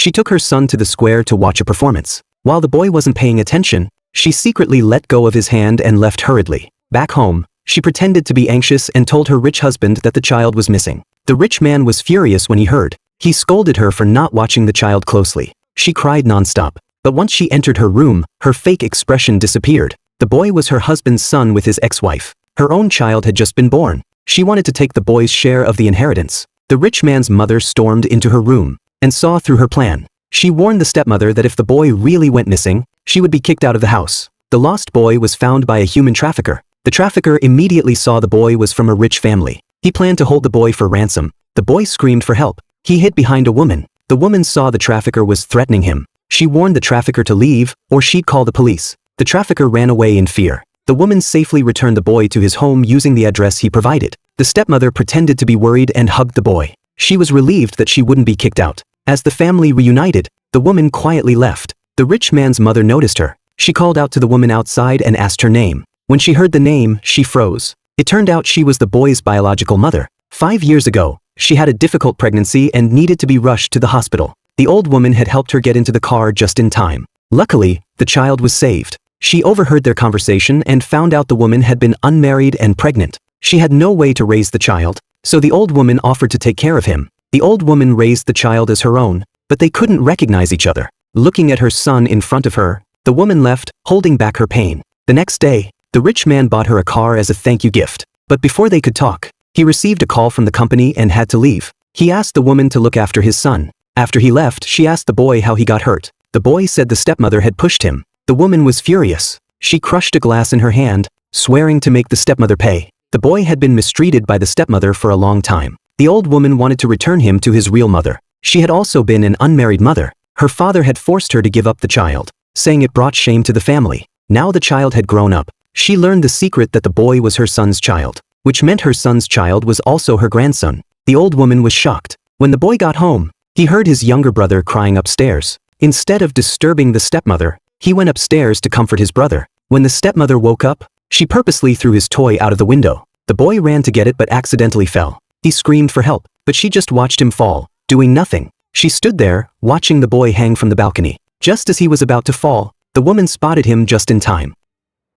She took her son to the square to watch a performance. While the boy wasn't paying attention, she secretly let go of his hand and left hurriedly. Back home, she pretended to be anxious and told her rich husband that the child was missing. The rich man was furious when he heard. He scolded her for not watching the child closely. She cried nonstop. But once she entered her room, her fake expression disappeared. The boy was her husband's son with his ex-wife. Her own child had just been born. She wanted to take the boy's share of the inheritance. The rich man's mother stormed into her room and saw through her plan. She warned the stepmother that if the boy really went missing, she would be kicked out of the house. The lost boy was found by a human trafficker. The trafficker immediately saw the boy was from a rich family. He planned to hold the boy for ransom. The boy screamed for help. He hid behind a woman. The woman saw the trafficker was threatening him. She warned the trafficker to leave, or she'd call the police. The trafficker ran away in fear. The woman safely returned the boy to his home using the address he provided. The stepmother pretended to be worried and hugged the boy. She was relieved that she wouldn't be kicked out. As the family reunited, the woman quietly left. The rich man's mother noticed her. She called out to the woman outside and asked her name. When she heard the name, she froze. It turned out she was the boy's biological mother. 5 years ago, she had a difficult pregnancy and needed to be rushed to the hospital. The old woman had helped her get into the car just in time. Luckily, the child was saved. She overheard their conversation and found out the woman had been unmarried and pregnant. She had no way to raise the child, so the old woman offered to take care of him. The old woman raised the child as her own, but they couldn't recognize each other. Looking at her son in front of her, the woman left, holding back her pain. The next day, the rich man bought her a car as a thank you gift. But before they could talk, he received a call from the company and had to leave. He asked the woman to look after his son. After he left, she asked the boy how he got hurt. The boy said the stepmother had pushed him. The woman was furious. She crushed a glass in her hand, swearing to make the stepmother pay. The boy had been mistreated by the stepmother for a long time. The old woman wanted to return him to his real mother. She had also been an unmarried mother. Her father had forced her to give up the child, saying it brought shame to the family. Now the child had grown up. She learned the secret that the boy was her son's child, which meant her son's child was also her grandson. The old woman was shocked. When the boy got home, he heard his younger brother crying upstairs. Instead of disturbing the stepmother, he went upstairs to comfort his brother. When the stepmother woke up, she purposely threw his toy out of the window. The boy ran to get it but accidentally fell. He screamed for help, but she just watched him fall, doing nothing. She stood there, watching the boy hang from the balcony. Just as he was about to fall, the woman spotted him just in time.